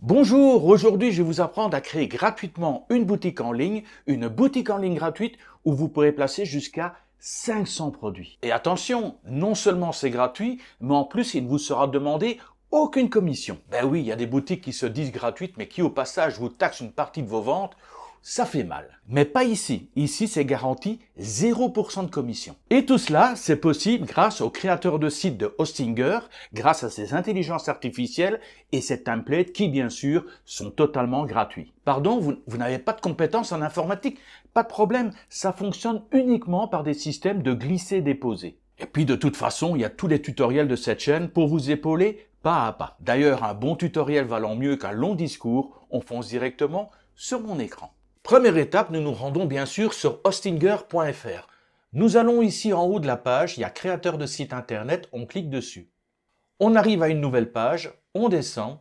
Bonjour, aujourd'hui je vais vous apprendre à créer gratuitement une boutique en ligne gratuite où vous pourrez placer jusqu'à 500 produits. Et attention, non seulement c'est gratuit, mais en plus il ne vous sera demandé aucune commission. Ben oui, il y a des boutiques qui se disent gratuites mais qui au passage vous taxent une partie de vos ventes. Ça fait mal. Mais pas ici. Ici, c'est garanti 0% de commission. Et tout cela, c'est possible grâce aux créateurs de sites de Hostinger, grâce à ces intelligences artificielles et ces templates qui, bien sûr, sont totalement gratuits. Pardon, vous n'avez pas de compétences en informatique? Pas de problème, ça fonctionne uniquement par des systèmes de glisser-déposer. Et puis, de toute façon, il y a tous les tutoriels de cette chaîne pour vous épauler pas à pas. D'ailleurs, un bon tutoriel valant mieux qu'un long discours, on fonce directement sur mon écran. Première étape, nous nous rendons bien sûr sur hostinger.fr. Nous allons ici en haut de la page, il y a créateur de site internet, on clique dessus. On arrive à une nouvelle page, on descend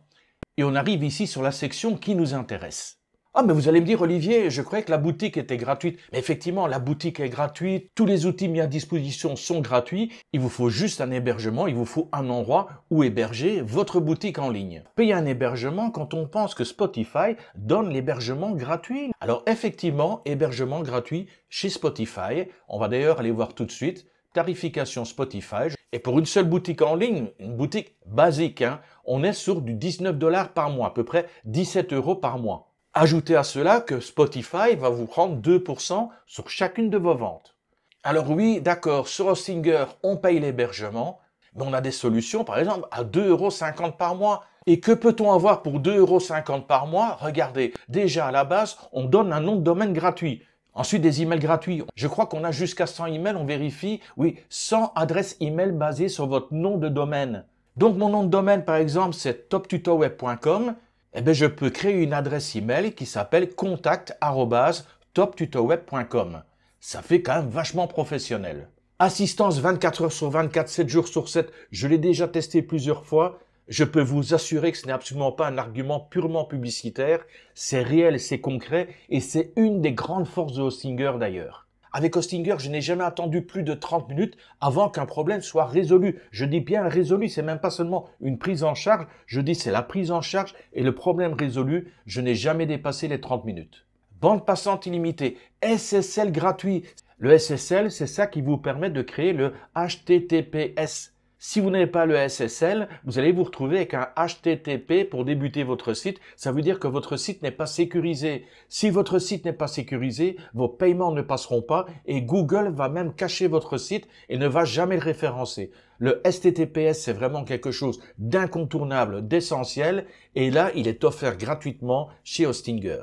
et on arrive ici sur la section qui nous intéresse. Ah, mais vous allez me dire, Olivier, je croyais que la boutique était gratuite. Mais effectivement, la boutique est gratuite, tous les outils mis à disposition sont gratuits. Il vous faut juste un hébergement, il vous faut un endroit où héberger votre boutique en ligne. Payer un hébergement quand on pense que Spotify donne l'hébergement gratuit. Alors effectivement, hébergement gratuit chez Spotify. On va d'ailleurs aller voir tout de suite. Tarification Spotify. Et pour une seule boutique en ligne, une boutique basique, on est sur du 19 $ par mois, à peu près 17 € par mois. Ajoutez à cela que Spotify va vous prendre 2% sur chacune de vos ventes. Alors oui, d'accord, sur Hostinger, on paye l'hébergement, mais on a des solutions, par exemple, à 2,50 € par mois. Et que peut-on avoir pour 2,50 € par mois? Regardez, déjà à la base, on donne un nom de domaine gratuit. Ensuite, des emails gratuits. Je crois qu'on a jusqu'à 100 emails, on vérifie. Oui, 100 adresses email basées sur votre nom de domaine. Donc, mon nom de domaine, par exemple, c'est toptutoweb.com. Eh bien, je peux créer une adresse email qui s'appelle contact@toptutoweb.com. Ça fait quand même vachement professionnel. Assistance 24 heures sur 24, 7 jours sur 7. Je l'ai déjà testé plusieurs fois. Je peux vous assurer que ce n'est absolument pas un argument purement publicitaire. C'est réel, c'est concret et c'est une des grandes forces de Hostinger d'ailleurs. Avec Hostinger, je n'ai jamais attendu plus de 30 minutes avant qu'un problème soit résolu. Je dis bien résolu, c'est même pas seulement une prise en charge, je dis c'est la prise en charge et le problème résolu. Je n'ai jamais dépassé les 30 minutes. Bande passante illimitée, SSL gratuit. Le SSL, c'est ça qui vous permet de créer le HTTPS. Si vous n'avez pas le SSL, vous allez vous retrouver avec un HTTP pour débuter votre site. Ça veut dire que votre site n'est pas sécurisé. Si votre site n'est pas sécurisé, vos paiements ne passeront pas et Google va même cacher votre site et ne va jamais le référencer. Le HTTPS, c'est vraiment quelque chose d'incontournable, d'essentiel et là, il est offert gratuitement chez Hostinger.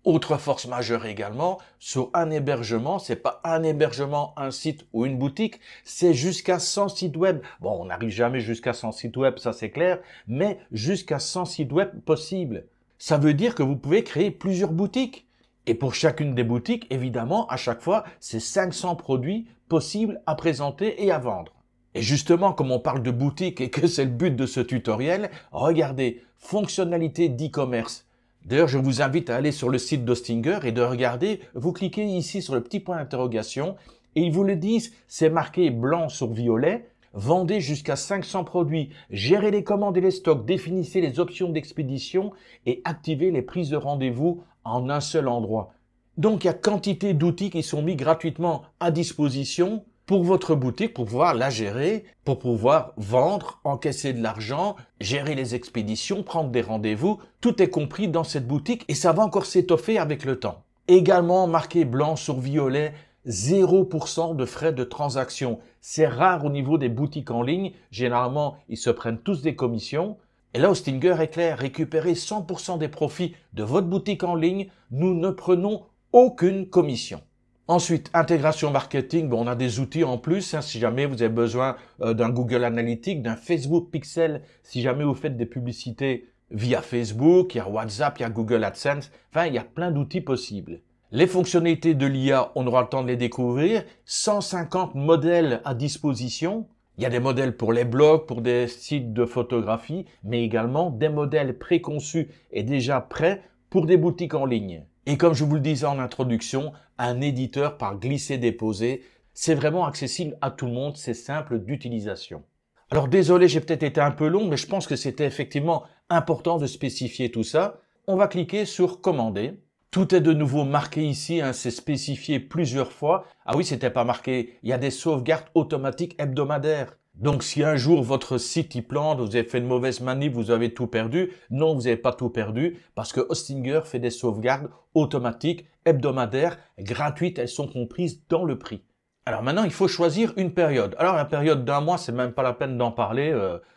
Autre force majeure également, sur un hébergement, c'est pas un hébergement, un site ou une boutique, c'est jusqu'à 100 sites web. Bon, on n'arrive jamais jusqu'à 100 sites web, ça c'est clair, mais jusqu'à 100 sites web possible. Ça veut dire que vous pouvez créer plusieurs boutiques. Et pour chacune des boutiques, évidemment, à chaque fois, c'est 500 produits possibles à présenter et à vendre. Et justement, comme on parle de boutique et que c'est le but de ce tutoriel, regardez, fonctionnalité d'e-commerce. D'ailleurs, je vous invite à aller sur le site d'Hostinger et de regarder, vous cliquez ici sur le petit point d'interrogation et ils vous le disent, c'est marqué blanc sur violet, vendez jusqu'à 500 produits, gérez les commandes et les stocks, définissez les options d'expédition et activez les prises de rendez-vous en un seul endroit. Donc, il y a quantité d'outils qui sont mis gratuitement à disposition pour votre boutique, pour pouvoir la gérer, pour pouvoir vendre, encaisser de l'argent, gérer les expéditions, prendre des rendez-vous, tout est compris dans cette boutique et ça va encore s'étoffer avec le temps. Également marqué blanc sur violet, 0% de frais de transaction. C'est rare au niveau des boutiques en ligne, généralement ils se prennent tous des commissions. Et là, Hostinger est clair, récupérez 100% des profits de votre boutique en ligne, nous ne prenons aucune commission. Ensuite, intégration marketing, on a des outils en plus, si jamais vous avez besoin d'un Google Analytics, d'un Facebook Pixel, si jamais vous faites des publicités via Facebook, il y a WhatsApp, il y a Google AdSense, enfin, il y a plein d'outils possibles. Les fonctionnalités de l'IA, on aura le temps de les découvrir, 150 modèles à disposition. Il y a des modèles pour les blogs, pour des sites de photographie, mais également des modèles préconçus et déjà prêts pour des boutiques en ligne. Et comme je vous le disais en introduction, un éditeur par glisser-déposer, c'est vraiment accessible à tout le monde, c'est simple d'utilisation. Alors désolé, j'ai peut-être été un peu long, mais je pense que c'était effectivement Important de spécifier tout ça. On va cliquer sur commander. Tout est de nouveau marqué ici, hein, c'est spécifié plusieurs fois. Ah oui, c'était pas marqué. Il y a des sauvegardes automatiques hebdomadaires. Donc si un jour votre site y plante, vous avez fait une mauvaise manip, vous avez tout perdu, non, vous n'avez pas tout perdu parce que Hostinger fait des sauvegardes automatiques, hebdomadaires, gratuites, elles sont comprises dans le prix. Alors maintenant, il faut choisir une période. Alors la période d'1 mois, c'est même pas la peine d'en parler.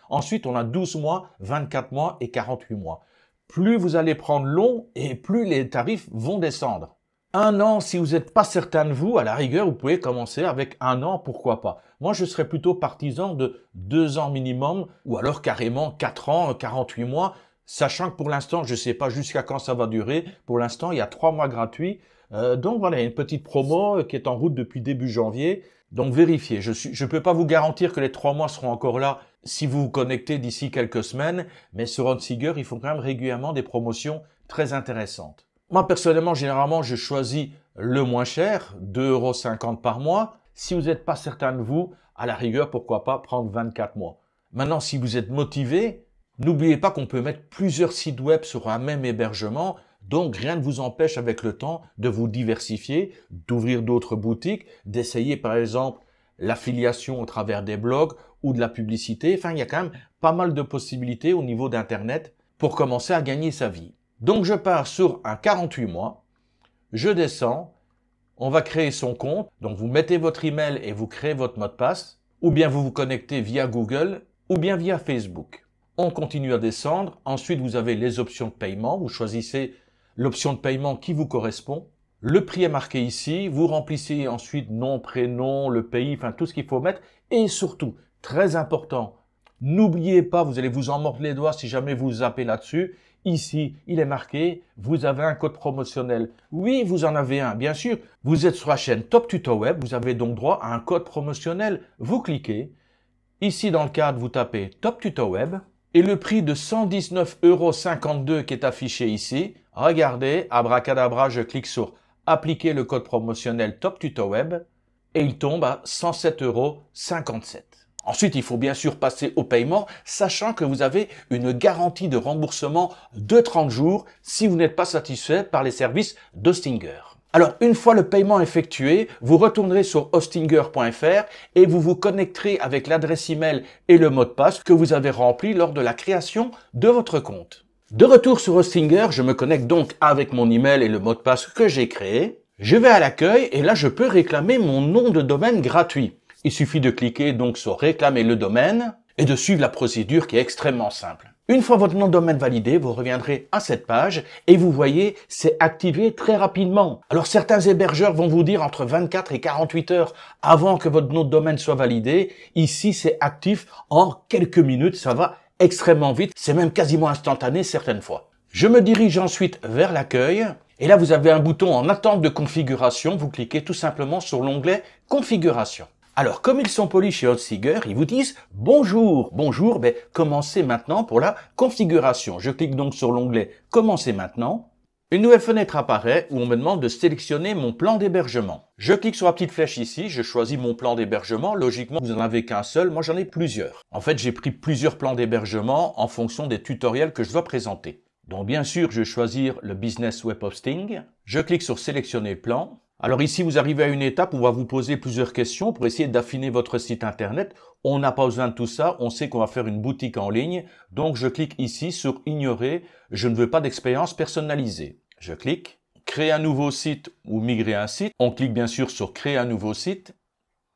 Ensuite, on a 12 mois, 24 mois et 48 mois. Plus vous allez prendre long et plus les tarifs vont descendre. 1 an, si vous n'êtes pas certain de vous, à la rigueur, vous pouvez commencer avec 1 an, pourquoi pas. Moi, je serais plutôt partisan de 2 ans minimum, ou alors carrément 4 ans, 48 mois, sachant que pour l'instant, je ne sais pas jusqu'à quand ça va durer. Pour l'instant, il y a 3 mois gratuits. Donc voilà, il y a une petite promo qui est en route depuis début janvier. Donc vérifiez, je ne peux pas vous garantir que les 3 mois seront encore là si vous vous connectez d'ici quelques semaines, mais sur Hostinger, ils font quand même régulièrement des promotions très intéressantes. Moi, personnellement, généralement, je choisis le moins cher, 2,50 € par mois. Si vous n'êtes pas certain de vous, à la rigueur, pourquoi pas prendre 24 mois. Maintenant, si vous êtes motivé, n'oubliez pas qu'on peut mettre plusieurs sites web sur un même hébergement. Donc, rien ne vous empêche avec le temps de vous diversifier, d'ouvrir d'autres boutiques, d'essayer par exemple l'affiliation au travers des blogs ou de la publicité. Enfin, il y a quand même pas mal de possibilités au niveau d'Internet pour commencer à gagner sa vie. Donc, je pars sur un 48 mois, je descends, on va créer son compte. Donc, vous mettez votre email et vous créez votre mot de passe, ou bien vous vous connectez via Google, ou bien via Facebook. On continue à descendre. Ensuite, vous avez les options de paiement. Vous choisissez l'option de paiement qui vous correspond. Le prix est marqué ici. Vous remplissez ensuite nom, prénom, le pays, enfin tout ce qu'il faut mettre. Et surtout, très important, n'oubliez pas, vous allez vous en mordre les doigts si jamais vous zappez là-dessus. Ici, il est marqué, vous avez un code promotionnel. Oui, vous en avez un, bien sûr. Vous êtes sur la chaîne Top Tuto Web, vous avez donc droit à un code promotionnel. Vous cliquez. Ici, dans le cadre, vous tapez Top Tuto Web. Et le prix de 119,52 € qui est affiché ici, regardez, abracadabra, je clique sur appliquer le code promotionnel Top Tuto Web et il tombe à 107,57 €. Ensuite, il faut bien sûr passer au paiement, sachant que vous avez une garantie de remboursement de 30 jours si vous n'êtes pas satisfait par les services d'Hostinger. Alors, une fois le paiement effectué, vous retournerez sur hostinger.fr et vous vous connecterez avec l'adresse email et le mot de passe que vous avez rempli lors de la création de votre compte. De retour sur Hostinger, je me connecte donc avec mon email et le mot de passe que j'ai créé. Je vais à l'accueil et là, je peux réclamer mon nom de domaine gratuit. Il suffit de cliquer donc sur réclamer le domaine et de suivre la procédure qui est extrêmement simple. Une fois votre nom de domaine validé, vous reviendrez à cette page et vous voyez, c'est activé très rapidement. Alors certains hébergeurs vont vous dire entre 24 et 48 heures avant que votre nom de domaine soit validé. Ici, c'est actif en quelques minutes, ça va extrêmement vite, c'est même quasiment instantané certaines fois. Je me dirige ensuite vers l'accueil et là vous avez un bouton en attente de configuration, vous cliquez tout simplement sur l'onglet configuration. Alors, comme ils sont polis chez Hostinger, ils vous disent « Bonjour ». Bonjour, commencez maintenant pour la configuration. Je clique donc sur l'onglet « Commencez maintenant ». Une nouvelle fenêtre apparaît où on me demande de sélectionner mon plan d'hébergement. Je clique sur la petite flèche ici, je choisis mon plan d'hébergement. Logiquement, vous n'en avez qu'un seul, moi j'en ai plusieurs. En fait, j'ai pris plusieurs plans d'hébergement en fonction des tutoriels que je dois présenter. Donc bien sûr, je vais choisir le Business Web Hosting. Je clique sur sélectionner le plan. Alors ici, vous arrivez à une étape où on va vous poser plusieurs questions pour essayer d'affiner votre site internet. On n'a pas besoin de tout ça, on sait qu'on va faire une boutique en ligne. Donc je clique ici sur ignorer, je ne veux pas d'expérience personnalisée. Je clique, créer un nouveau site ou migrer un site. On clique bien sûr sur créer un nouveau site.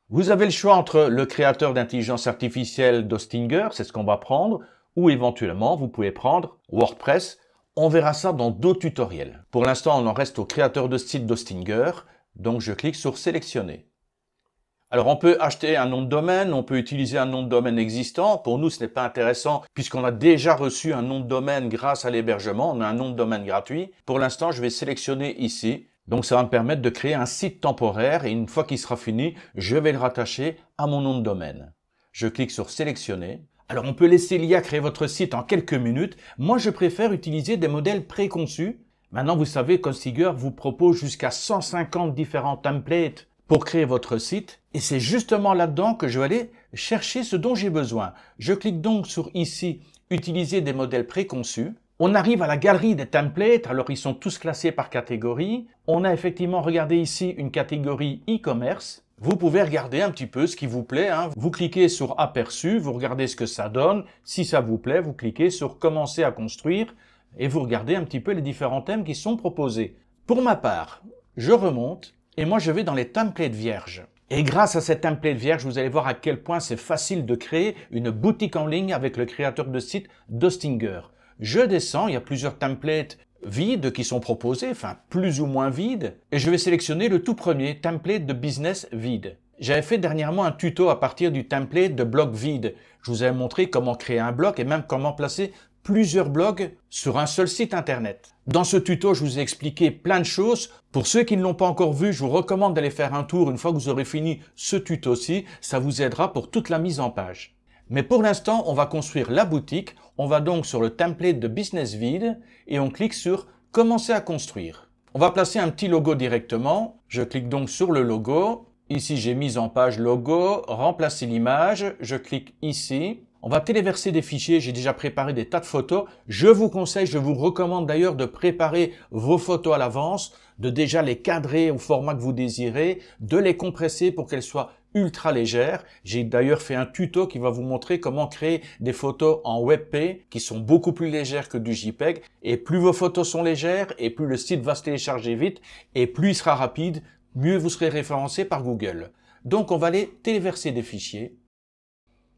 Vous avez le choix entre le créateur d'intelligence artificielle d'Hostinger, c'est ce qu'on va prendre, ou éventuellement vous pouvez prendre WordPress. On verra ça dans d'autres tutoriels. Pour l'instant, on en reste au créateur de site d'Hostinger, donc je clique sur sélectionner. Alors on peut acheter un nom de domaine, on peut utiliser un nom de domaine existant. Pour nous, ce n'est pas intéressant puisqu'on a déjà reçu un nom de domaine grâce à l'hébergement. On a un nom de domaine gratuit. Pour l'instant, je vais sélectionner ici. Donc ça va me permettre de créer un site temporaire et une fois qu'il sera fini, je vais le rattacher à mon nom de domaine. Je clique sur sélectionner. Alors on peut laisser l'IA créer votre site en quelques minutes. Moi, je préfère utiliser des modèles préconçus. Maintenant, vous savez qu'Hostinger vous propose jusqu'à 150 différents templates pour créer votre site. Et c'est justement là-dedans que je vais aller chercher ce dont j'ai besoin. Je clique donc sur ici utiliser des modèles préconçus. On arrive à la galerie des templates, alors ils sont tous classés par catégorie. On a effectivement, regardé ici, une catégorie e-commerce. Vous pouvez regarder un petit peu ce qui vous plaît, hein. Vous cliquez sur aperçu, vous regardez ce que ça donne. Si ça vous plaît, vous cliquez sur commencer à construire et vous regardez un petit peu les différents thèmes qui sont proposés. Pour ma part, je remonte et moi je vais dans les templates vierges. Et grâce à ces templates vierges, vous allez voir à quel point c'est facile de créer une boutique en ligne avec le créateur de site Dostinger. Je descends, il y a plusieurs templates vides qui sont proposés, enfin plus ou moins vides, et je vais sélectionner le tout premier, template de business vide. J'avais fait dernièrement un tuto à partir du template de blog vide. Je vous avais montré comment créer un blog et même comment placer plusieurs blogs sur un seul site internet. Dans ce tuto, je vous ai expliqué plein de choses. Pour ceux qui ne l'ont pas encore vu, je vous recommande d'aller faire un tour une fois que vous aurez fini ce tuto-ci. Ça vous aidera pour toute la mise en page. Mais pour l'instant, on va construire la boutique. On va donc sur le template de business vide et on clique sur commencer à construire. On va placer un petit logo directement. Je clique donc sur le logo. Ici, j'ai mise en page logo, remplacer l'image. Je clique ici. On va téléverser des fichiers, j'ai déjà préparé des tas de photos. Je vous conseille, je vous recommande d'ailleurs de préparer vos photos à l'avance, de déjà les cadrer au format que vous désirez, de les compresser pour qu'elles soient ultra légères. J'ai d'ailleurs fait un tuto qui va vous montrer comment créer des photos en WebP qui sont beaucoup plus légères que du JPEG. Et plus vos photos sont légères et plus le site va se télécharger vite et plus il sera rapide, mieux vous serez référencé par Google. Donc on va aller téléverser des fichiers.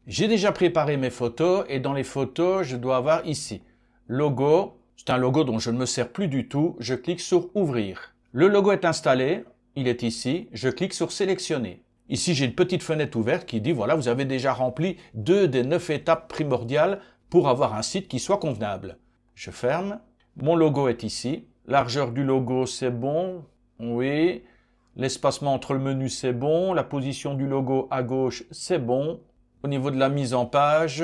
J'ai déjà préparé mes photos et dans les photos, je dois avoir ici logo. C'est un logo dont je ne me sers plus du tout. Je clique sur ouvrir. Le logo est installé. Il est ici. Je clique sur sélectionner. Ici, j'ai une petite fenêtre ouverte qui dit voilà, vous avez déjà rempli 2 des 9 étapes primordiales pour avoir un site qui soit convenable. Je ferme. Mon logo est ici. Largeur du logo, c'est bon. Oui. L'espacement entre le menu, c'est bon. La position du logo à gauche, c'est bon. Au niveau de la mise en page,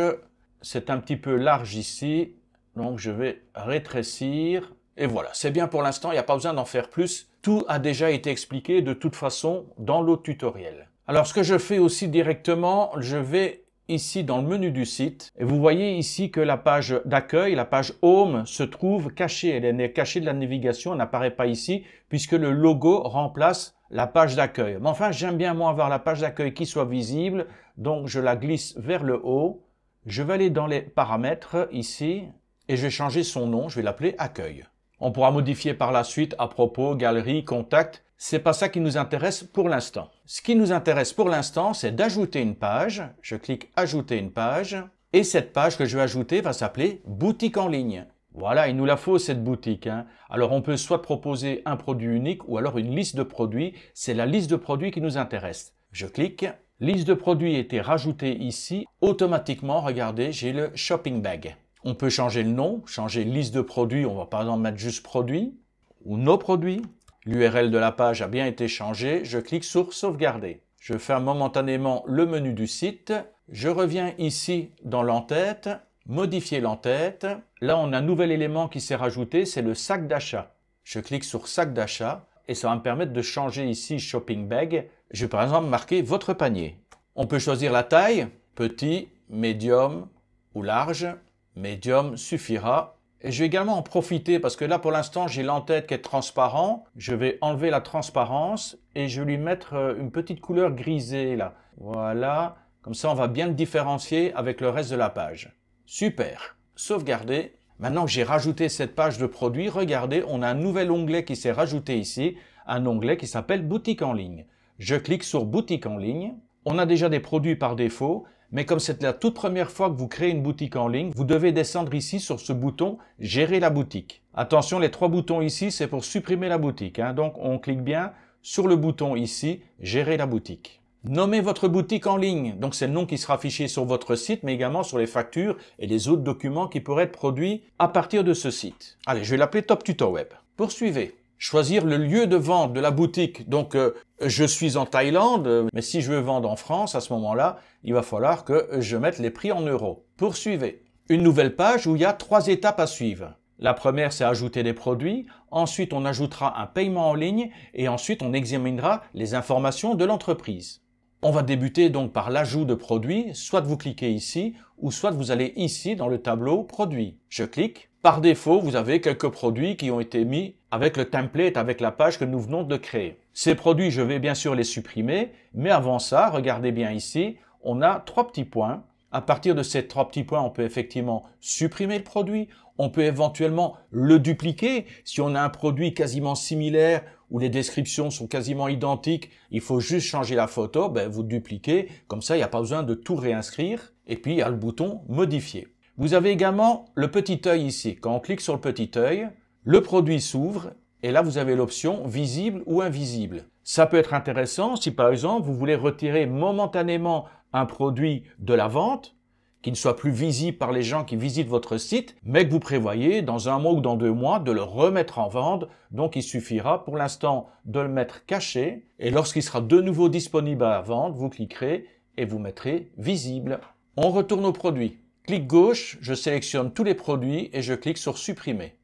c'est un petit peu large ici, donc je vais rétrécir. Et voilà, c'est bien pour l'instant, il n'y a pas besoin d'en faire plus. Tout a déjà été expliqué de toute façon dans l'autre tutoriel. Alors ce que je fais aussi directement, je vais ici dans le menu du site. Et vous voyez ici que la page d'accueil, la page Home, se trouve cachée. Elle est cachée de la navigation, elle n'apparaît pas ici, puisque le logo remplace la page d'accueil. Mais enfin, j'aime bien moi avoir la page d'accueil qui soit visible, donc je la glisse vers le haut. Je vais aller dans les paramètres ici, et je vais changer son nom, je vais l'appeler Accueil. On pourra modifier par la suite à propos, galerie, contact. C'est pas ça qui nous intéresse pour l'instant. Ce qui nous intéresse pour l'instant, c'est d'ajouter une page. Je clique Ajouter une page. Et cette page que je vais ajouter va s'appeler Boutique en ligne. Voilà, il nous la faut cette boutique, hein. Alors on peut soit proposer un produit unique ou alors une liste de produits. C'est la liste de produits qui nous intéresse. Je clique. Liste de produits a été rajoutée ici. Automatiquement, regardez, j'ai le shopping bag. On peut changer le nom, changer liste de produits. On va par exemple mettre juste produits ou nos produits. L'URL de la page a bien été changée. Je clique sur sauvegarder. Je ferme momentanément le menu du site. Je reviens ici dans l'entête. Modifier l'entête. Là, on a un nouvel élément qui s'est rajouté, c'est le sac d'achat. Je clique sur sac d'achat et ça va me permettre de changer ici shopping bag. Je vais par exemple marquer votre panier. On peut choisir la taille, petit, médium ou large. Médium suffira. Et je vais également en profiter parce que là pour l'instant j'ai l'entête qui est transparent. Je vais enlever la transparence et je vais lui mettre une petite couleur grisée là. Voilà, comme ça on va bien le différencier avec le reste de la page. Super, sauvegarder. Maintenant que j'ai rajouté cette page de produit, regardez, on a un nouvel onglet qui s'est rajouté ici, un onglet qui s'appelle Boutique en ligne. Je clique sur Boutique en ligne. On a déjà des produits par défaut, mais comme c'est la toute première fois que vous créez une boutique en ligne, vous devez descendre ici sur ce bouton « Gérer la boutique ». Attention, les 3 boutons ici, c'est pour supprimer la boutique, hein. Donc on clique bien sur le bouton ici « Gérer la boutique ». Nommez votre boutique en ligne, donc c'est le nom qui sera affiché sur votre site, mais également sur les factures et les autres documents qui pourraient être produits à partir de ce site. Allez, je vais l'appeler Top Tuto Web. Poursuivez. Choisir le lieu de vente de la boutique. Donc, je suis en Thaïlande, mais si je veux vendre en France, à ce moment-là, il va falloir que je mette les prix en euros. Poursuivez. Une nouvelle page où il y a 3 étapes à suivre. La première, c'est ajouter des produits. Ensuite, on ajoutera un paiement en ligne et ensuite, on examinera les informations de l'entreprise. On va débuter donc par l'ajout de produits, soit vous cliquez ici, ou soit vous allez ici dans le tableau produits. Je clique. Par défaut, vous avez quelques produits qui ont été mis avec le template, avec la page que nous venons de créer. Ces produits, je vais bien sûr les supprimer, mais avant ça, regardez bien ici, on a 3 petits points. À partir de ces 3 petits points, on peut effectivement supprimer le produit, on peut éventuellement le dupliquer. Si on a un produit quasiment similaire, où les descriptions sont quasiment identiques, il faut juste changer la photo, vous dupliquez, comme ça il n'y a pas besoin de tout réinscrire. Et puis il y a le bouton modifier. Vous avez également le petit œil ici. Quand on clique sur le petit œil, le produit s'ouvre et là vous avez l'option visible ou invisible. Ça peut être intéressant si par exemple vous voulez retirer momentanément un produit de la vente, qui ne soit plus visible par les gens qui visitent votre site, mais que vous prévoyez dans un mois ou dans 2 mois de le remettre en vente. Donc il suffira pour l'instant de le mettre caché et lorsqu'il sera de nouveau disponible à la vente, vous cliquerez et vous mettrez visible. On retourne au produit. Clic gauche, je sélectionne tous les produits et je clique sur supprimer.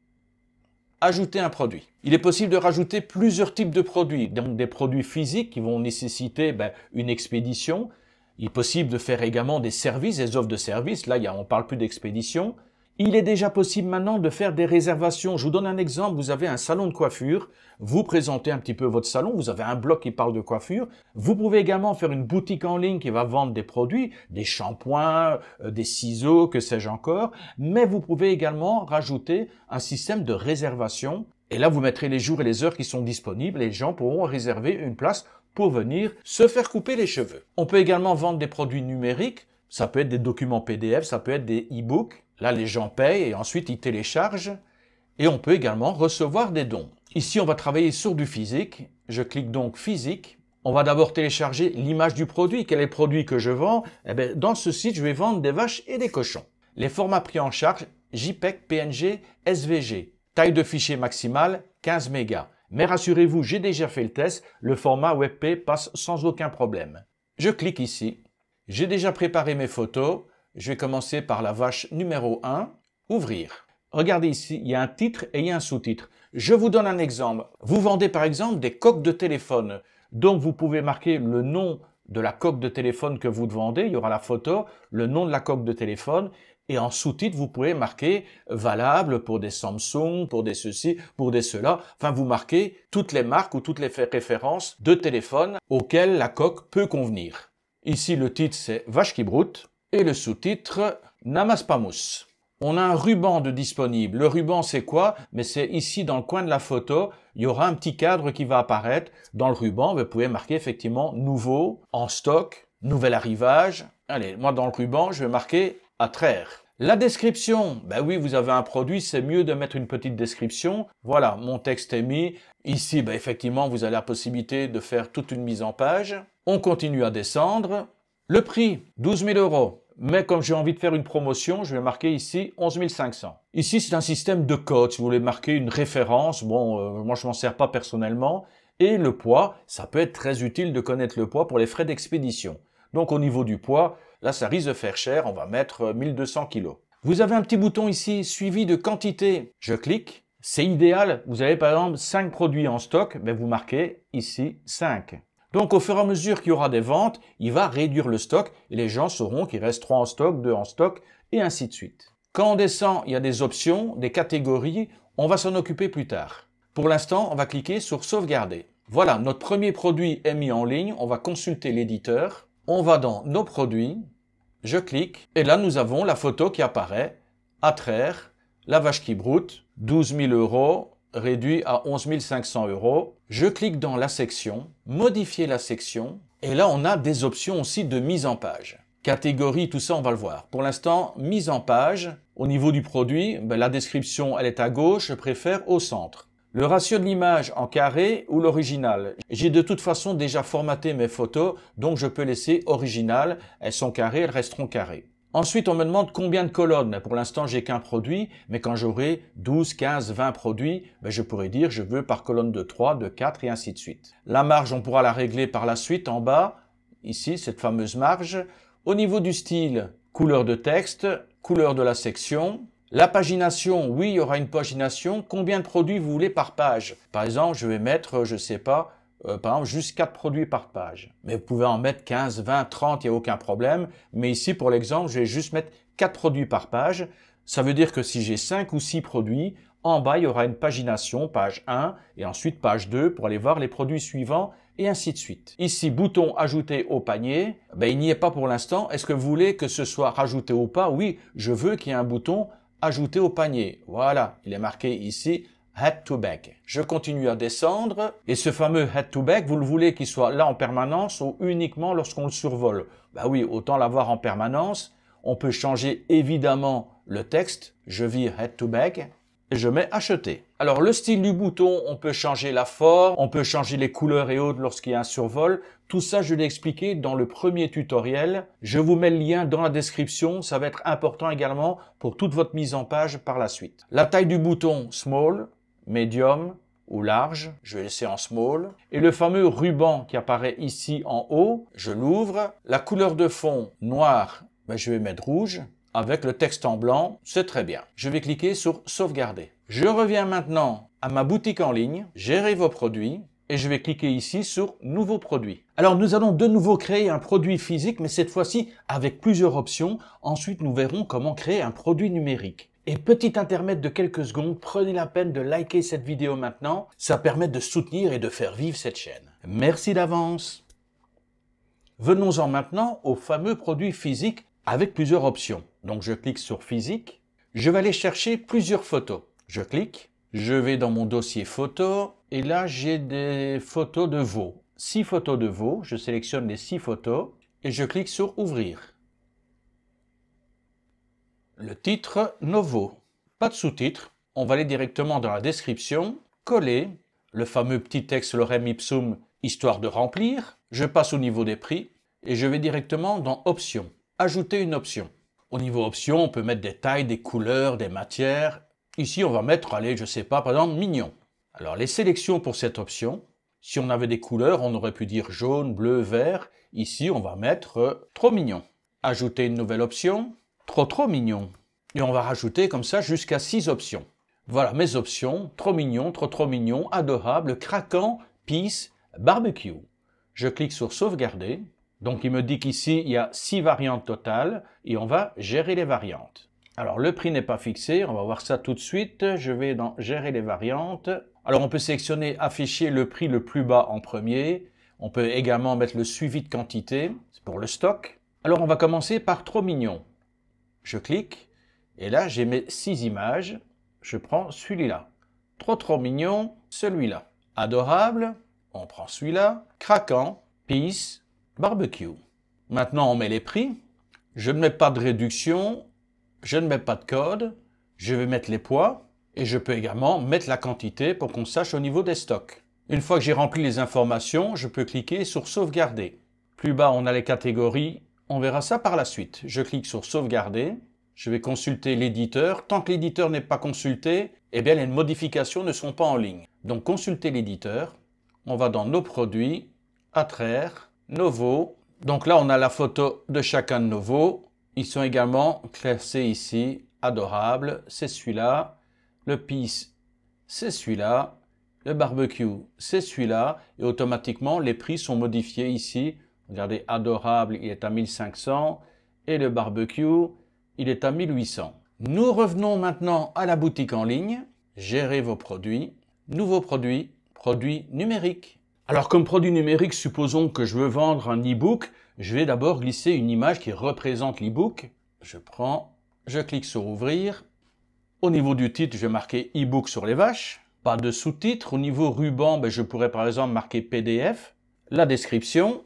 Ajouter un produit. Il est possible de rajouter plusieurs types de produits, donc des produits physiques qui vont nécessiter une expédition. Il est possible de faire également des services, des offres de services. Là, on ne parle plus d'expédition. Il est déjà possible maintenant de faire des réservations. Je vous donne un exemple. Vous avez un salon de coiffure. Vous présentez un petit peu votre salon. Vous avez un blog qui parle de coiffure. Vous pouvez également faire une boutique en ligne qui va vendre des produits, des shampoings, des ciseaux, que sais-je encore. Mais vous pouvez également rajouter un système de réservation. Et là, vous mettrez les jours et les heures qui sont disponibles et les gens pourront réserver une place pour venir se faire couper les cheveux. On peut également vendre des produits numériques. Ça peut être des documents PDF, ça peut être des e-books. Là, les gens payent et ensuite ils téléchargent. Et on peut également recevoir des dons. Ici, on va travailler sur du physique. Je clique donc physique. On va d'abord télécharger l'image du produit. Quel est le produit que je vends? Dans ce site, je vais vendre des vaches et des cochons. Les formats pris en charge, JPEG, PNG, SVG. Taille de fichier maximale, 15 mégas. Mais rassurez-vous, j'ai déjà fait le test. Le format WebP passe sans aucun problème. Je clique ici. J'ai déjà préparé mes photos. Je vais commencer par la vache numéro 1. Ouvrir. Regardez ici, il y a un titre et il y a un sous-titre. Je vous donne un exemple. Vous vendez par exemple des coques de téléphone. Donc vous pouvez marquer le nom de la coque de téléphone que vous vendez. Il y aura la photo, le nom de la coque de téléphone. Et en sous-titre, vous pouvez marquer valable pour des Samsung, pour des ceci, pour des cela. Enfin, vous marquez toutes les marques ou toutes les références de téléphone auxquelles la coque peut convenir. Ici, le titre, c'est Vache qui broute. Et le sous-titre, Namas pas mousse. On a un ruban de disponible. Le ruban, c'est quoi? Mais c'est ici, dans le coin de la photo, il y aura un petit cadre qui va apparaître. Dans le ruban, vous pouvez marquer effectivement nouveau, en stock, nouvel arrivage. Allez, moi, dans le ruban, je vais marquer à traire. La description, oui, vous avez un produit, c'est mieux de mettre une petite description. Voilà, mon texte est mis. Ici, effectivement, vous avez la possibilité de faire toute une mise en page. On continue à descendre. Le prix, 12 000 €. Mais comme j'ai envie de faire une promotion, je vais marquer ici 11 500. Ici, c'est un système de code. Si vous voulez marquer une référence, moi, je m'en sers pas personnellement. Et le poids, ça peut être très utile de connaître le poids pour les frais d'expédition. Donc, au niveau du poids, là, ça risque de faire cher. On va mettre 1200 kg. Vous avez un petit bouton ici, suivi de quantité. Je clique. C'est idéal. Vous avez par exemple 5 produits en stock. Vous marquez ici 5. Donc, au fur et à mesure qu'il y aura des ventes, il va réduire le stock et les gens sauront qu'il reste 3 en stock, 2 en stock et ainsi de suite. Quand on descend, il y a des options, des catégories. On va s'en occuper plus tard. Pour l'instant, on va cliquer sur sauvegarder. Voilà, notre premier produit est mis en ligne. On va consulter l'éditeur. On va dans nos produits. Je clique et là, nous avons la photo qui apparaît. À traire, la vache qui broute, 12 000 €. Réduit à 11 500 €. Je clique dans la section, modifier la section, et là on a des options aussi de mise en page. Catégorie, tout ça on va le voir. Pour l'instant, mise en page, au niveau du produit, la description elle est à gauche, je préfère au centre. Le ratio de l'image en carré ou l'original. J'ai de toute façon déjà formaté mes photos, donc je peux laisser original, elles sont carrées, elles resteront carrées. Ensuite, on me demande combien de colonnes. Pour l'instant, j'ai qu'un produit, mais quand j'aurai 12, 15, 20 produits, je pourrai dire je veux par colonne de 3, de 4 et ainsi de suite. La marge, on pourra la régler par la suite en bas, ici, cette fameuse marge. Au niveau du style, couleur de texte, couleur de la section. La pagination, oui, il y aura une pagination. Combien de produits vous voulez par page? Par exemple, je vais mettre, je sais pas, par exemple, juste 4 produits par page. Mais vous pouvez en mettre 15, 20, 30, il n'y a aucun problème. Mais ici, pour l'exemple, je vais juste mettre 4 produits par page. Ça veut dire que si j'ai 5 ou 6 produits, en bas, il y aura une pagination, page 1, et ensuite page 2 pour aller voir les produits suivants, et ainsi de suite. Ici, bouton ajouter au panier, il n'y est pas pour l'instant. Est-ce que vous voulez que ce soit rajouté ou pas? Oui, je veux qu'il y ait un bouton ajouter au panier. Voilà, il est marqué ici Add to Bag. Je continue à descendre, et ce fameux Add to Bag, vous le voulez qu'il soit là en permanence ou uniquement lorsqu'on le survole? Oui, autant l'avoir en permanence. On peut changer évidemment le texte. Je vire Add to Bag. Et je mets acheter. Alors le style du bouton, on peut changer la forme, on peut changer les couleurs et autres lorsqu'il y a un survol. Tout ça, je l'ai expliqué dans le premier tutoriel. Je vous mets le lien dans la description. Ça va être important également pour toute votre mise en page par la suite. La taille du bouton, small, medium ou large. Je vais laisser en small. Et le fameux ruban qui apparaît ici en haut, je l'ouvre. La couleur de fond, noir, je vais mettre rouge. Avec le texte en blanc, c'est très bien. Je vais cliquer sur sauvegarder. Je reviens maintenant à ma boutique en ligne, gérer vos produits, et je vais cliquer ici sur nouveau produit. Alors nous allons de nouveau créer un produit physique, mais cette fois-ci avec plusieurs options. Ensuite, nous verrons comment créer un produit numérique. Et petit intermède de quelques secondes, prenez la peine de liker cette vidéo maintenant. Ça permet de soutenir et de faire vivre cette chaîne. Merci d'avance. Venons-en maintenant au fameux produit physique avec plusieurs options. Donc je clique sur physique, je vais aller chercher plusieurs photos. Je clique, je vais dans mon dossier photos et là j'ai des photos de veau. 6 photos de veau, je sélectionne les 6 photos et je clique sur ouvrir. Le titre, nos veaux. Pas de sous-titres, on va aller directement dans la description, coller, le fameux petit texte lorem ipsum histoire de remplir. Je passe au niveau des prix et je vais directement dans options. Ajouter une option. Au niveau options, on peut mettre des tailles, des couleurs, des matières. Ici, on va mettre, allez, je sais pas, par exemple, mignon. Alors, les sélections pour cette option, si on avait des couleurs, on aurait pu dire jaune, bleu, vert. Ici, on va mettre trop mignon. Ajouter une nouvelle option, trop mignon. Et on va rajouter comme ça jusqu'à 6 options. Voilà mes options, trop mignon, adorable, craquant, peace, barbecue. Je clique sur sauvegarder. Donc il me dit qu'ici il y a 6 variantes totales et on va gérer les variantes. Alors le prix n'est pas fixé, on va voir ça tout de suite. Je vais dans gérer les variantes. Alors on peut sélectionner afficher le prix le plus bas en premier. On peut également mettre le suivi de quantité, c'est pour le stock. Alors on va commencer par trop mignon. Je clique et là j'ai mes 6 images. Je prends celui-là. Trop mignon, celui-là. Adorable, on prend celui-là. Craquant, peace, barbecue. Maintenant, on met les prix. Je ne mets pas de réduction. Je ne mets pas de code. Je vais mettre les poids. Et je peux également mettre la quantité pour qu'on sache au niveau des stocks. Une fois que j'ai rempli les informations, je peux cliquer sur sauvegarder. Plus bas, on a les catégories. On verra ça par la suite. Je clique sur sauvegarder. Je vais consulter l'éditeur. Tant que l'éditeur n'est pas consulté, les modifications ne sont pas en ligne. Donc, consulter l'éditeur. On va dans nos produits, attraire, nos veaux. Donc là, on a la photo de chacun de nos veaux. Ils sont également classés ici. Adorable, c'est celui-là. Le peace, c'est celui-là. Le barbecue, c'est celui-là. Et automatiquement, les prix sont modifiés ici. Regardez, adorable, il est à 1500. Et le barbecue, il est à 1800. Nous revenons maintenant à la boutique en ligne. Gérer vos produits. Nouveau produit, produit numérique. Alors comme produit numérique, supposons que je veux vendre un e-book. Je vais d'abord glisser une image qui représente l'e-book. Je clique sur ouvrir. Au niveau du titre, je vais marquer e-book sur les vaches. Pas de sous-titres. Au niveau ruban, je pourrais par exemple marquer PDF. La description.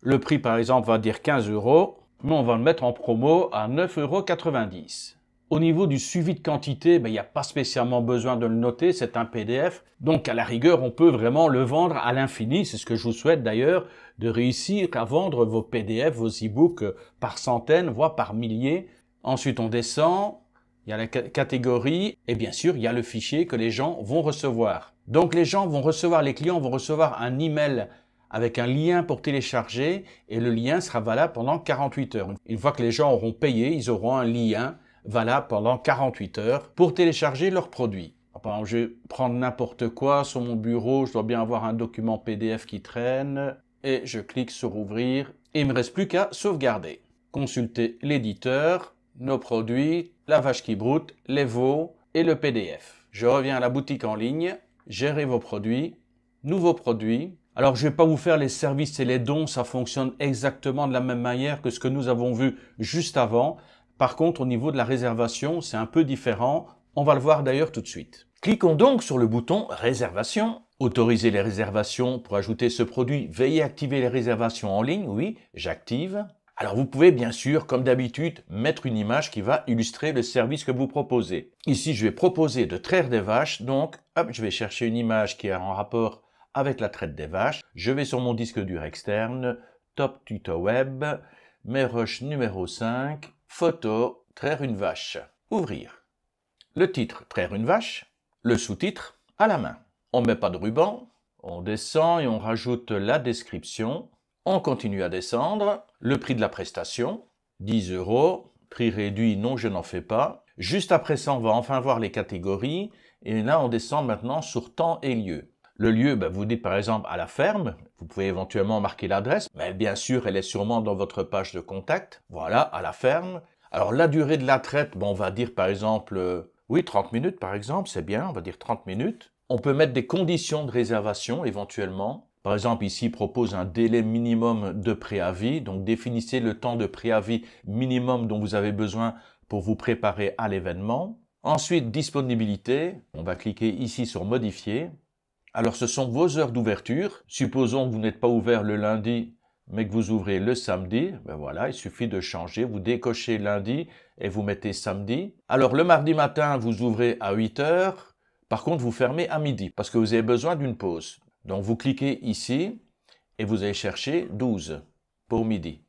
Le prix par exemple va dire 15 €, mais on va le mettre en promo à 9,90 €. Au niveau du suivi de quantité, il n'y a pas spécialement besoin de le noter, c'est un PDF. Donc à la rigueur, on peut vraiment le vendre à l'infini. C'est ce que je vous souhaite d'ailleurs, de réussir à vendre vos PDF, vos e-books par centaines, voire par milliers. Ensuite, on descend, il y a la catégorie et bien sûr, il y a le fichier que les gens vont recevoir. Donc les gens vont recevoir, les clients vont recevoir un email avec un lien pour télécharger et le lien sera valable pendant 48 heures. Une fois que les gens auront payé, ils auront un lien valable pendant 48 heures pour télécharger leurs produits. Par exemple, je vais prendre n'importe quoi sur mon bureau, je dois bien avoir un document PDF qui traîne, et je clique sur ouvrir, et il ne me reste plus qu'à sauvegarder. Consulter l'éditeur, nos produits, la vache qui broute, les veaux et le PDF. Je reviens à la boutique en ligne, gérer vos produits, nouveaux produits. Alors, je ne vais pas vous faire les services et les dons, ça fonctionne exactement de la même manière que ce que nous avons vu juste avant. Par contre, au niveau de la réservation, c'est un peu différent. On va le voir d'ailleurs tout de suite. Cliquons donc sur le bouton Réservation. Autoriser les réservations pour ajouter ce produit. Veuillez activer les réservations en ligne. Oui, j'active. Alors vous pouvez bien sûr, comme d'habitude, mettre une image qui va illustrer le service que vous proposez. Ici, je vais proposer de traire des vaches, donc hop, je vais chercher une image qui est en rapport avec la traite des vaches. Je vais sur mon disque dur externe, Top Tuto Web, mes rushs numéro 5, photo, traire une vache. Ouvrir. Le titre, traire une vache. Le sous-titre, à la main. On ne met pas de ruban. On descend et on rajoute la description. On continue à descendre. Le prix de la prestation, 10 €. Prix réduit, non, je n'en fais pas. Juste après ça, on va enfin voir les catégories. Et là, on descend maintenant sur temps et lieu. Le lieu, vous dites par exemple à la ferme. Vous pouvez éventuellement marquer l'adresse. Mais bien sûr, elle est sûrement dans votre page de contact. Voilà, à la ferme. Alors, la durée de la traite, on va dire par exemple, oui, 30 minutes par exemple, c'est bien, on va dire 30 minutes. On peut mettre des conditions de réservation éventuellement. Par exemple, ici, il propose un délai minimum de préavis. Donc, définissez le temps de préavis minimum dont vous avez besoin pour vous préparer à l'événement. Ensuite, disponibilité. On va cliquer ici sur modifier. Alors, ce sont vos heures d'ouverture. Supposons que vous n'êtes pas ouvert le lundi, mais que vous ouvrez le samedi. Voilà, il suffit de changer. Vous décochez lundi et vous mettez samedi. Alors, le mardi matin, vous ouvrez à 8 heures. Par contre, vous fermez à midi parce que vous avez besoin d'une pause. Donc, vous cliquez ici et vous allez chercher 12 pour midi.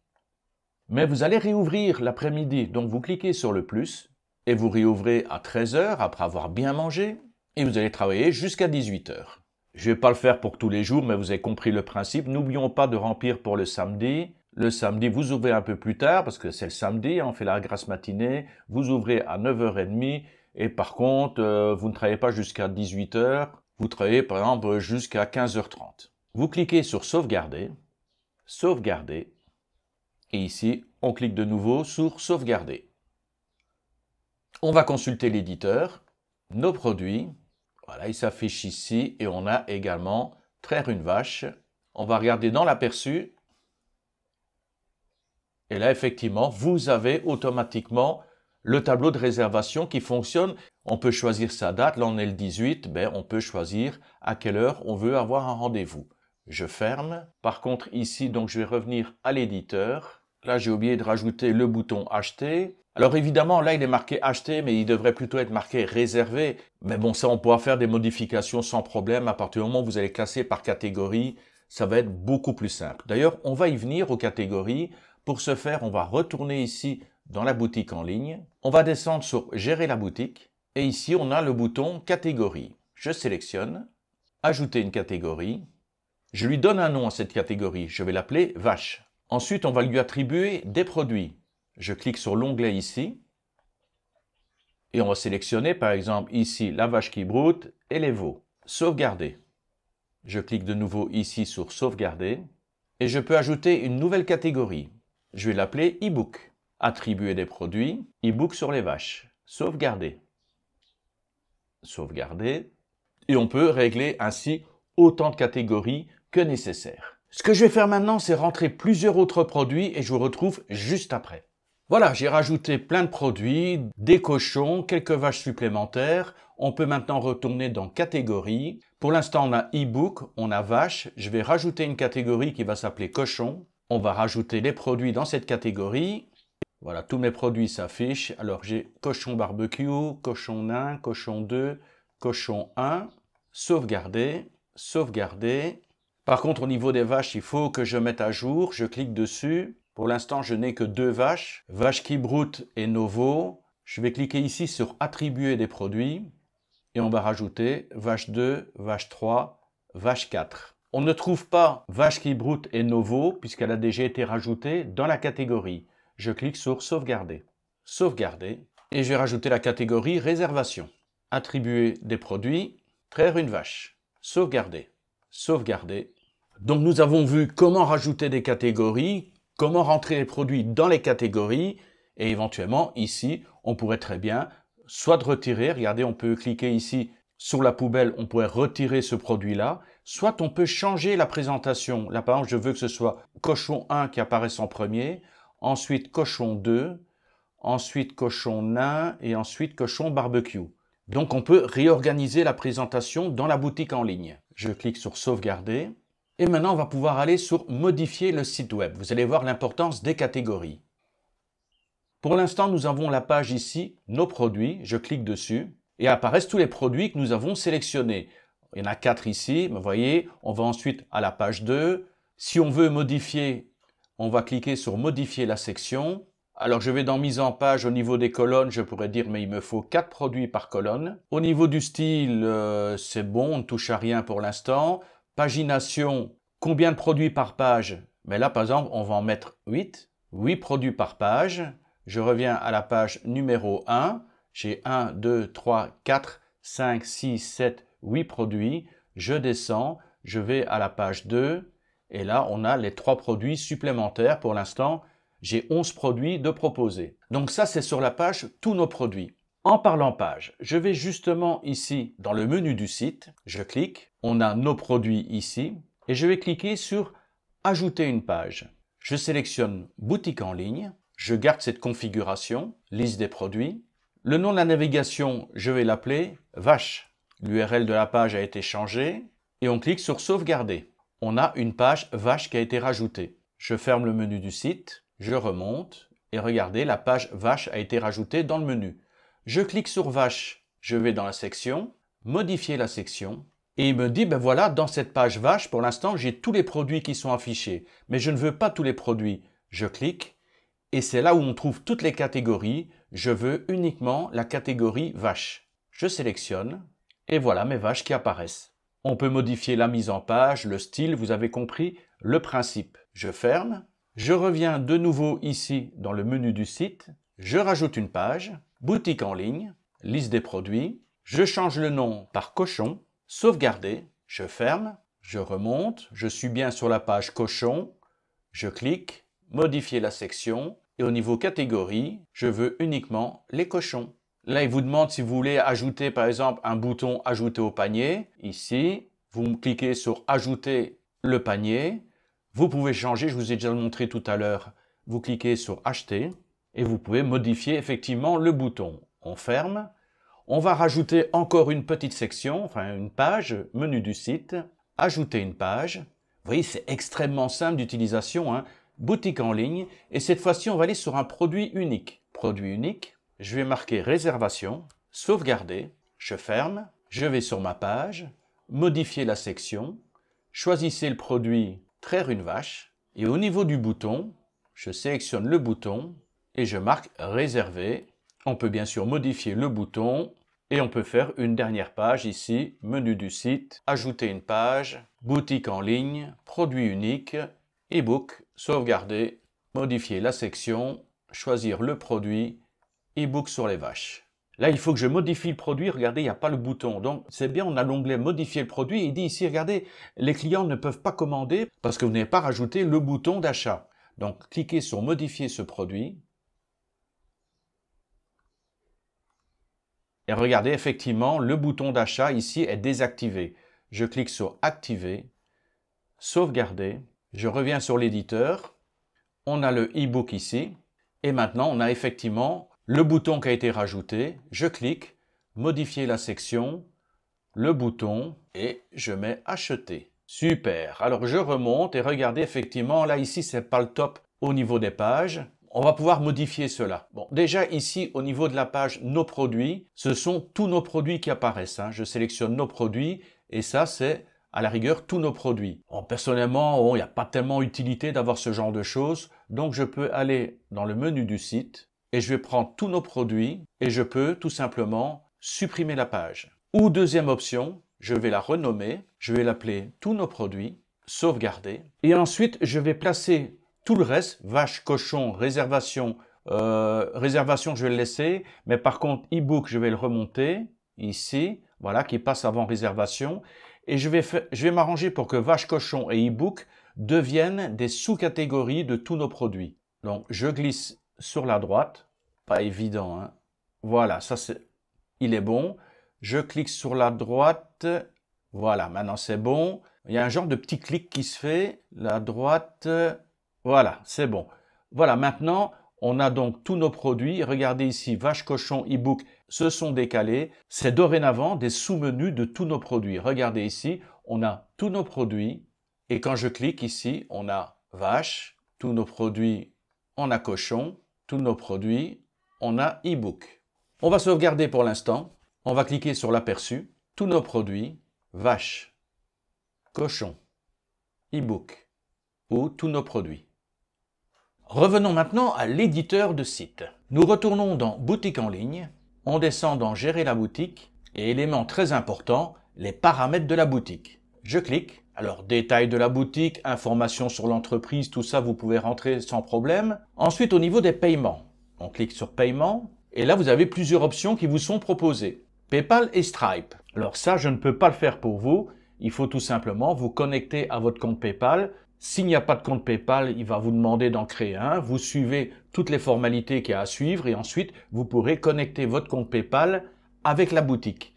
Mais vous allez réouvrir l'après-midi. Donc, vous cliquez sur le plus et vous réouvrez à 13 heures après avoir bien mangé et vous allez travailler jusqu'à 18 heures. Je ne vais pas le faire pour tous les jours, mais vous avez compris le principe. N'oublions pas de remplir pour le samedi. Le samedi, vous ouvrez un peu plus tard parce que c'est le samedi, on fait la grasse matinée. Vous ouvrez à 9h30 et par contre, vous ne travaillez pas jusqu'à 18 heures. Vous travaillez par exemple jusqu'à 15h30. Vous cliquez sur sauvegarder, sauvegarder, et ici, on clique de nouveau sur sauvegarder. On va consulter l'éditeur, nos produits, voilà, il s'affiche ici, et on a également traire une vache. On va regarder dans l'aperçu, et là effectivement, vous avez automatiquement le tableau de réservation qui fonctionne. On peut choisir sa date. Là, on est le 18. On peut choisir à quelle heure on veut avoir un rendez-vous. Je ferme. Par contre, ici, donc, je vais revenir à l'éditeur. Là, j'ai oublié de rajouter le bouton acheter. Alors, évidemment, là, il est marqué acheter, mais il devrait plutôt être marqué réserver. Mais bon, ça, on pourra faire des modifications sans problème. À partir du moment où vous allez classer par catégorie, ça va être beaucoup plus simple. D'ailleurs, on va y venir aux catégories. Pour ce faire, on va retourner ici dans la boutique en ligne. On va descendre sur Gérer la boutique. Et ici, on a le bouton Catégorie. Je sélectionne, Ajouter une catégorie. Je lui donne un nom à cette catégorie. Je vais l'appeler Vache. Ensuite, on va lui attribuer des produits. Je clique sur l'onglet ici. Et on va sélectionner, par exemple, ici, la vache qui broute et les veaux. Sauvegarder. Je clique de nouveau ici sur Sauvegarder. Et je peux ajouter une nouvelle catégorie. Je vais l'appeler e-book. Attribuer des produits, e-book sur les vaches, sauvegarder. Sauvegarder. Et on peut régler ainsi autant de catégories que nécessaire. Ce que je vais faire maintenant, c'est rentrer plusieurs autres produits et je vous retrouve juste après. Voilà, j'ai rajouté plein de produits, des cochons, quelques vaches supplémentaires. On peut maintenant retourner dans catégorie. Pour l'instant, on a e-book, on a vache. Je vais rajouter une catégorie qui va s'appeler cochon. On va rajouter les produits dans cette catégorie. Voilà, tous mes produits s'affichent. Alors, j'ai cochon barbecue, cochon nain, cochon 2, cochon 1. Sauvegarder, sauvegarder. Par contre, au niveau des vaches, il faut que je mette à jour. Je clique dessus. Pour l'instant, je n'ai que 2 vaches. Vache qui broute et Novo. Je vais cliquer ici sur Attribuer des produits. Et on va rajouter vache 2, vache 3, vache 4. On ne trouve pas vache qui broute et Novo puisqu'elle a déjà été rajoutée dans la catégorie. Je clique sur Sauvegarder. Sauvegarder. Et je vais rajouter la catégorie Réservation. attribuer des produits, traire une vache, sauvegarder, sauvegarder. Donc nous avons vu comment rajouter des catégories, comment rentrer les produits dans les catégories et éventuellement ici on pourrait très bien soit de retirer, regardez on peut cliquer ici sur la poubelle, on pourrait retirer ce produit-là, soit on peut changer la présentation. Là par exemple je veux que ce soit cochon 1 qui apparaisse en premier, ensuite cochon 2, ensuite cochon nain et ensuite cochon barbecue. Donc on peut réorganiser la présentation dans la boutique en ligne. Je clique sur sauvegarder. Et maintenant, on va pouvoir aller sur modifier le site web. Vous allez voir l'importance des catégories. Pour l'instant, nous avons la page ici, nos produits. Je clique dessus et apparaissent tous les produits que nous avons sélectionnés. Il y en a 4 ici. Vous voyez, on va ensuite à la page 2. Si on veut modifier, on va cliquer sur modifier la section. Alors, je vais dans mise en page au niveau des colonnes. Je pourrais dire, mais il me faut 4 produits par colonne. Au niveau du style, c'est bon, on ne touche à rien pour l'instant. Pagination, combien de produits par page? Mais là, par exemple, on va en mettre 8. 8 produits par page. Je reviens à la page numéro 1. J'ai 1, 2, 3, 4, 5, 6, 7, 8 produits. Je descends, je vais à la page 2. Et là, on a les 3 produits supplémentaires. Pour l'instant, j'ai 11 produits de proposés. Donc ça, c'est sur la page tous nos produits. En parlant page, je vais justement ici dans le menu du site, je clique, on a nos produits ici et je vais cliquer sur ajouter une page. Je sélectionne boutique en ligne, je garde cette configuration, liste des produits. Le nom de la navigation, je vais l'appeler vache. L'URL de la page a été changé et on clique sur sauvegarder. On a une page vache qui a été rajoutée. Je ferme le menu du site, je remonte et regardez, la page vache a été rajoutée dans le menu. Je clique sur vache, je vais dans la section, modifier la section, et il me dit, ben voilà, dans cette page vache, pour l'instant, j'ai tous les produits qui sont affichés, mais je ne veux pas tous les produits. Je clique, et c'est là où on trouve toutes les catégories. Je veux uniquement la catégorie vache. Je sélectionne, et voilà mes vaches qui apparaissent. On peut modifier la mise en page, le style, vous avez compris le principe. Je ferme, je reviens de nouveau ici dans le menu du site, je rajoute une page, boutique en ligne, liste des produits, je change le nom par cochon, sauvegarder, je ferme, je remonte, je suis bien sur la page cochon, je clique, modifier la section et au niveau catégorie, je veux uniquement les cochons. Là, il vous demande si vous voulez ajouter par exemple un bouton ajouter au panier. Ici, vous cliquez sur ajouter le panier. Vous pouvez changer, je vous ai déjà montré tout à l'heure, vous cliquez sur acheter. Et vous pouvez modifier effectivement le bouton. On ferme. On va rajouter encore une petite section, enfin une page, menu du site, ajouter une page. Vous voyez, c'est extrêmement simple d'utilisation, hein. Boutique en ligne. Et cette fois-ci, on va aller sur un produit unique. Produit unique. Je vais marquer réservation, sauvegarder. Je ferme. Je vais sur ma page, modifier la section. Choisissez le produit, traire une vache. Et au niveau du bouton, je sélectionne le bouton. Et je marque réservé. On peut bien sûr modifier le bouton et on peut faire une dernière page ici, menu du site, ajouter une page, boutique en ligne, produit unique, e-book, sauvegarder, modifier la section, choisir le produit, e-book sur les vaches. Là, il faut que je modifie le produit. Regardez, il n'y a pas le bouton. Donc, c'est bien, on a l'onglet modifier le produit. Il dit ici, regardez, les clients ne peuvent pas commander parce que vous n'avez pas rajouté le bouton d'achat. Donc, cliquez sur modifier ce produit. Et regardez, effectivement, le bouton d'achat ici est désactivé. Je clique sur activer, sauvegarder. Je reviens sur l'éditeur. On a le e-book ici. Et maintenant, on a effectivement le bouton qui a été rajouté. Je clique, modifier la section, le bouton et je mets acheter. Super. Alors, je remonte et regardez, effectivement, là, ici, c'est pas le top au niveau des pages. On va pouvoir modifier cela. Bon, déjà ici, au niveau de la page Nos produits, ce sont tous nos produits qui apparaissent, hein. Je sélectionne nos produits et ça, c'est à la rigueur tous nos produits. Bon, personnellement, il n'y a pas tellement utilité d'avoir ce genre de choses. Donc, je peux aller dans le menu du site et je vais prendre tous nos produits et je peux tout simplement supprimer la page. Ou deuxième option, je vais la renommer, je vais l'appeler tous nos produits, sauvegarder. Et ensuite, je vais placer tout le reste, vache, cochon, réservation, réservation je vais le laisser, mais par contre e-book je vais le remonter ici, voilà, qui passe avant réservation. Et je vais m'arranger pour que vache, cochon et e-book deviennent des sous-catégories de tous nos produits. Donc, je glisse sur la droite. Pas évident, hein. Voilà, il est bon. Je clique sur la droite. Voilà, maintenant c'est bon. Il y a un genre de petit clic qui se fait. La droite. Voilà, c'est bon. Voilà, maintenant, on a donc tous nos produits. Regardez ici, vache, cochon, e-book se sont décalés. C'est dorénavant des sous-menus de tous nos produits. Regardez ici, on a tous nos produits. Et quand je clique ici, on a vache, tous nos produits, on a cochon, tous nos produits, on a e-book. On va sauvegarder pour l'instant. On va cliquer sur l'aperçu. Tous nos produits, vache, cochon, e-book ou tous nos produits. Revenons maintenant à l'éditeur de site. Nous retournons dans boutique en ligne. On descend dans gérer la boutique et élément très important, les paramètres de la boutique. Je clique. Alors, détails de la boutique, informations sur l'entreprise, tout ça, vous pouvez rentrer sans problème. Ensuite, au niveau des paiements, on clique sur paiement. Et là, vous avez plusieurs options qui vous sont proposées. PayPal et Stripe. Alors ça, je ne peux pas le faire pour vous. Il faut tout simplement vous connecter à votre compte PayPal. S'il n'y a pas de compte PayPal, il va vous demander d'en créer un. Vous suivez toutes les formalités qu'il y a à suivre et ensuite, vous pourrez connecter votre compte PayPal avec la boutique.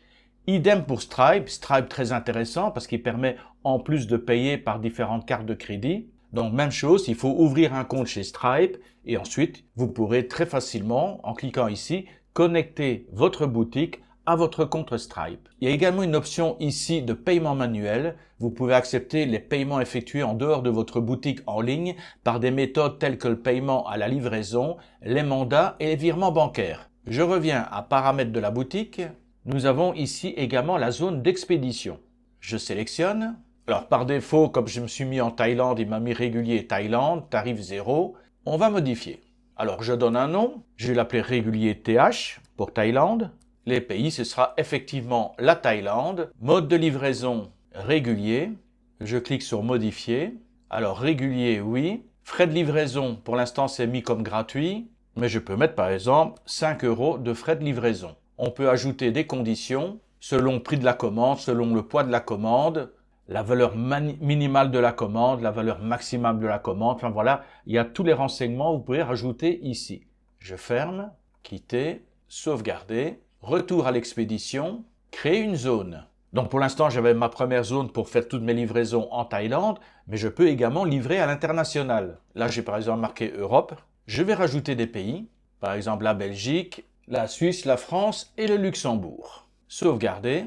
Idem pour Stripe. Stripe très intéressant parce qu'il permet en plus de payer par différentes cartes de crédit. Donc même chose, il faut ouvrir un compte chez Stripe et ensuite vous pourrez très facilement, en cliquant ici, connecter votre boutique à votre compte Stripe. Il y a également une option ici de paiement manuel. Vous pouvez accepter les paiements effectués en dehors de votre boutique en ligne par des méthodes telles que le paiement à la livraison, les mandats et les virements bancaires. Je reviens à paramètres de la boutique. Nous avons ici également la zone d'expédition. Je sélectionne. Alors par défaut, comme je me suis mis en Thaïlande, il m'a mis régulier Thaïlande, tarif 0. On va modifier. Alors je donne un nom, je vais l'appeler régulier TH pour Thaïlande. Les pays, ce sera effectivement la Thaïlande. Mode de livraison régulier. Je clique sur modifier. Alors régulier, oui. Frais de livraison, pour l'instant c'est mis comme gratuit. Mais je peux mettre par exemple 5 € de frais de livraison. On peut ajouter des conditions selon le prix de la commande, selon le poids de la commande, la valeur minimale de la commande, la valeur maximale de la commande. Enfin voilà, il y a tous les renseignements, vous pouvez rajouter ici. Je ferme, quitter, sauvegarder, retour à l'expédition, créer une zone. Donc pour l'instant, j'avais ma première zone pour faire toutes mes livraisons en Thaïlande, mais je peux également livrer à l'international. Là, j'ai par exemple marqué Europe. Je vais rajouter des pays, par exemple la Belgique, la Suisse, la France et le Luxembourg. Sauvegarder.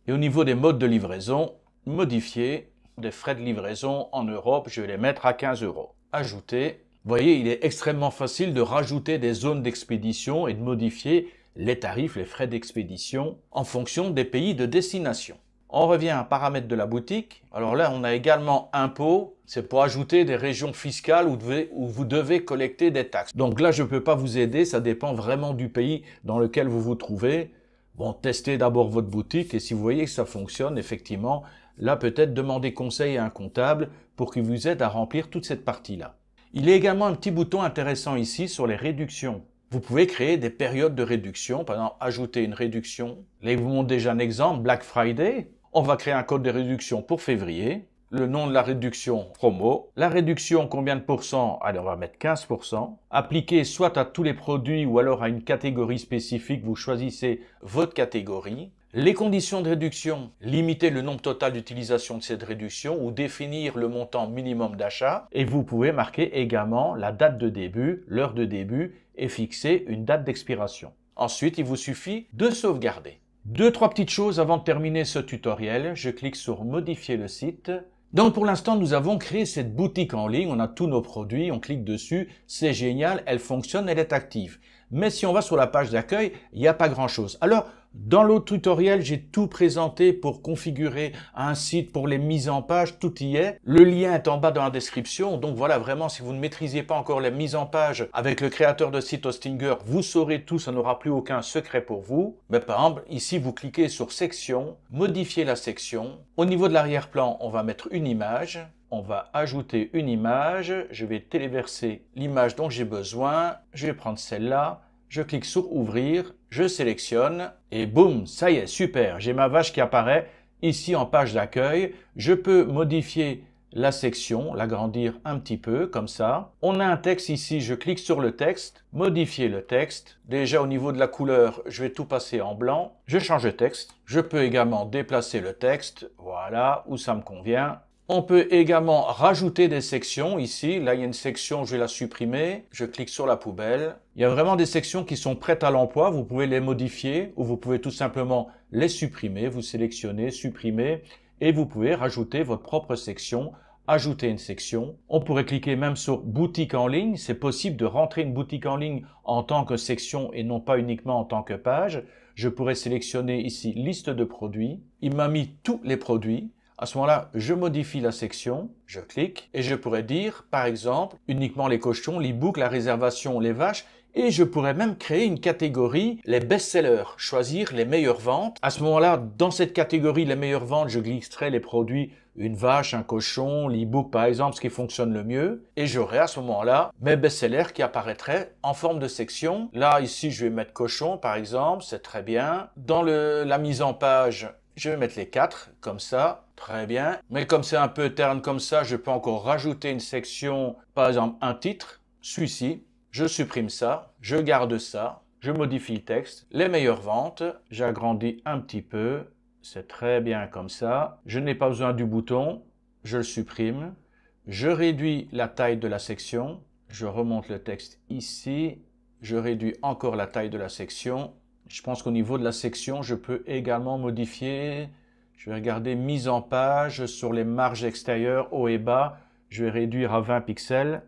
Et au niveau des modes de livraison, modifier des frais de livraison en Europe, je vais les mettre à 15 €. Ajouter. Vous voyez, il est extrêmement facile de rajouter des zones d'expédition et de modifier les tarifs, les frais d'expédition en fonction des pays de destination. On revient à paramètres de la boutique. Alors là, on a également impôts. C'est pour ajouter des régions fiscales où vous devez collecter des taxes. Donc là, je ne peux pas vous aider. Ça dépend vraiment du pays dans lequel vous vous trouvez. Bon, testez d'abord votre boutique et si vous voyez que ça fonctionne, effectivement, là, peut-être demandez conseil à un comptable pour qu'il vous aide à remplir toute cette partie-là. Il y a également un petit bouton intéressant ici sur les réductions. Vous pouvez créer des périodes de réduction, par exemple, ajouter une réduction. Là, je vous montre déjà un exemple, Black Friday. On va créer un code de réduction pour février. Le nom de la réduction, promo. La réduction, combien de pourcents? Allez, on va mettre 15%. Appliquer soit à tous les produits ou alors à une catégorie spécifique. Vous choisissez votre catégorie. Les conditions de réduction, limiter le nombre total d'utilisation de cette réduction ou définir le montant minimum d'achat. Et vous pouvez marquer également la date de début, l'heure de début et fixer une date d'expiration. Ensuite, il vous suffit de sauvegarder. 2-3 petites choses avant de terminer ce tutoriel. Je clique sur modifier le site. Donc pour l'instant, nous avons créé cette boutique en ligne. On a tous nos produits, on clique dessus. C'est génial, elle fonctionne, elle est active. Mais si on va sur la page d'accueil, il n'y a pas grand-chose. Alors, dans l'autre tutoriel, j'ai tout présenté pour configurer un site, pour les mises en page, tout y est. Le lien est en bas dans la description. Donc voilà, vraiment, si vous ne maîtrisiez pas encore les mises en page avec le créateur de site Hostinger, vous saurez tout, ça n'aura plus aucun secret pour vous. Mais par exemple, ici, vous cliquez sur section, modifier la section. Au niveau de l'arrière-plan, on va mettre une image. On va ajouter une image. Je vais téléverser l'image dont j'ai besoin. Je vais prendre celle-là. Je clique sur ouvrir. je sélectionne et boum, ça y est, super, j'ai ma vache qui apparaît ici en page d'accueil. Je peux modifier la section, l'agrandir un petit peu, comme ça. On a un texte ici, je clique sur le texte, modifier le texte. Déjà au niveau de la couleur, je vais tout passer en blanc. Je change de texte. Je peux également déplacer le texte, voilà, où ça me convient. On peut également rajouter des sections ici. Là, il y a une section, je vais la supprimer. Je clique sur la poubelle. Il y a vraiment des sections qui sont prêtes à l'emploi. Vous pouvez les modifier ou vous pouvez tout simplement les supprimer. Vous sélectionnez, supprimer et vous pouvez rajouter votre propre section, ajouter une section. On pourrait cliquer même sur boutique en ligne. C'est possible de rentrer une boutique en ligne en tant que section et non pas uniquement en tant que page. Je pourrais sélectionner ici liste de produits. Il m'a mis tous les produits. À ce moment-là, je modifie la section, je clique et je pourrais dire, par exemple, uniquement les cochons, l'e-book, la réservation, les vaches, et je pourrais même créer une catégorie, les best-sellers, choisir les meilleures ventes. À ce moment-là, dans cette catégorie, les meilleures ventes, je glisserai les produits, une vache, un cochon, l'e-book par exemple, ce qui fonctionne le mieux, et j'aurai à ce moment-là mes best-sellers qui apparaîtraient en forme de section. Là, ici, je vais mettre cochon par exemple, c'est très bien. Dans la mise en page, je vais mettre les 4, comme ça, très bien. Mais comme c'est un peu terne comme ça, je peux encore rajouter une section, par exemple un titre, celui-ci. Je supprime ça, je garde ça, je modifie le texte. Les meilleures ventes, j'agrandis un petit peu, c'est très bien comme ça. Je n'ai pas besoin du bouton, je le supprime. Je réduis la taille de la section, je remonte le texte ici. Je réduis encore la taille de la section. Je pense qu'au niveau de la section, je peux également modifier. Je vais regarder mise en page sur les marges extérieures, haut et bas. Je vais réduire à 20 pixels.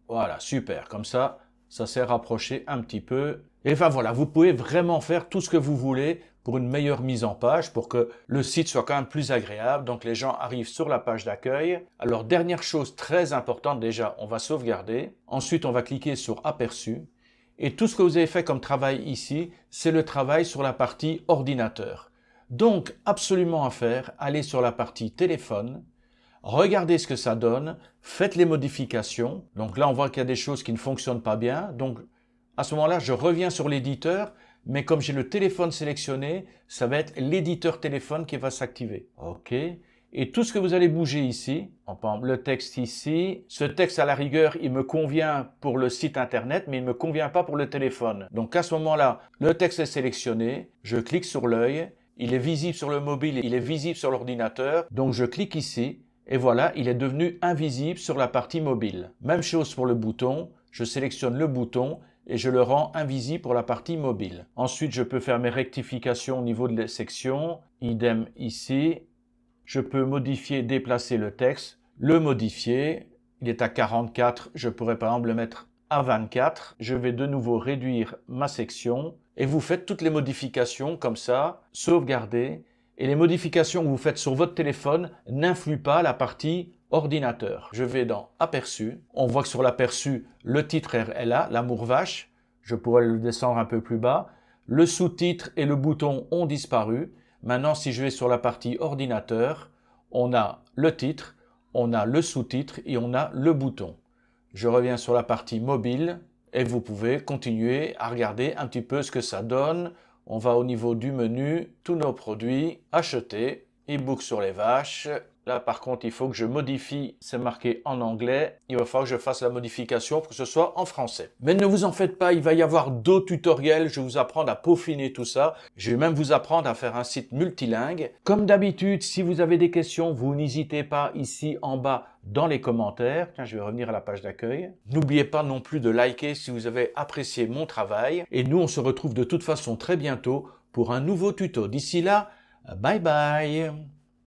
Voilà, super. Comme ça, ça s'est rapproché un petit peu. Et enfin voilà, vous pouvez vraiment faire tout ce que vous voulez pour une meilleure mise en page, pour que le site soit quand même plus agréable. Donc les gens arrivent sur la page d'accueil. Alors dernière chose très importante déjà, on va sauvegarder. Ensuite, on va cliquer sur aperçu. Et tout ce que vous avez fait comme travail ici, c'est le travail sur la partie ordinateur. Donc, absolument à faire, allez sur la partie téléphone, regardez ce que ça donne, faites les modifications. Donc là, on voit qu'il y a des choses qui ne fonctionnent pas bien. Donc, à ce moment-là, je reviens sur l'éditeur, mais comme j'ai le téléphone sélectionné, ça va être l'éditeur téléphone qui va s'activer. OK. Et tout ce que vous allez bouger ici, par exemple le texte ici, ce texte à la rigueur, il me convient pour le site internet, mais il ne me convient pas pour le téléphone. Donc à ce moment-là, le texte est sélectionné, je clique sur l'œil, il est visible sur le mobile, il est visible sur l'ordinateur, donc je clique ici, et voilà, il est devenu invisible sur la partie mobile. Même chose pour le bouton, je sélectionne le bouton, et je le rends invisible pour la partie mobile. Ensuite, je peux faire mes rectifications au niveau de la section, idem ici. Je peux modifier, déplacer le texte, le modifier. Il est à 44, je pourrais par exemple le mettre à 24. Je vais de nouveau réduire ma section et vous faites toutes les modifications comme ça, sauvegarder. Et les modifications que vous faites sur votre téléphone n'influent pas la partie ordinateur. Je vais dans aperçu. On voit que sur l'aperçu, le titre est là, l'amour vache. Je pourrais le descendre un peu plus bas. Le sous-titre et le bouton ont disparu. Maintenant, si je vais sur la partie ordinateur, on a le titre, on a le sous-titre et on a le bouton. Je reviens sur la partie mobile et vous pouvez continuer à regarder un petit peu ce que ça donne. On va au niveau du menu, tous nos produits, acheter, e-book sur les vaches. Là, par contre, il faut que je modifie, c'est marqué en anglais. Il va falloir que je fasse la modification pour que ce soit en français. Mais ne vous en faites pas, il va y avoir d'autres tutoriels. Je vais vous apprendre à peaufiner tout ça. Je vais même vous apprendre à faire un site multilingue. Comme d'habitude, si vous avez des questions, vous n'hésitez pas ici en bas dans les commentaires. Tiens, je vais revenir à la page d'accueil. N'oubliez pas non plus de liker si vous avez apprécié mon travail. Et nous, on se retrouve de toute façon très bientôt pour un nouveau tuto. D'ici là, bye bye!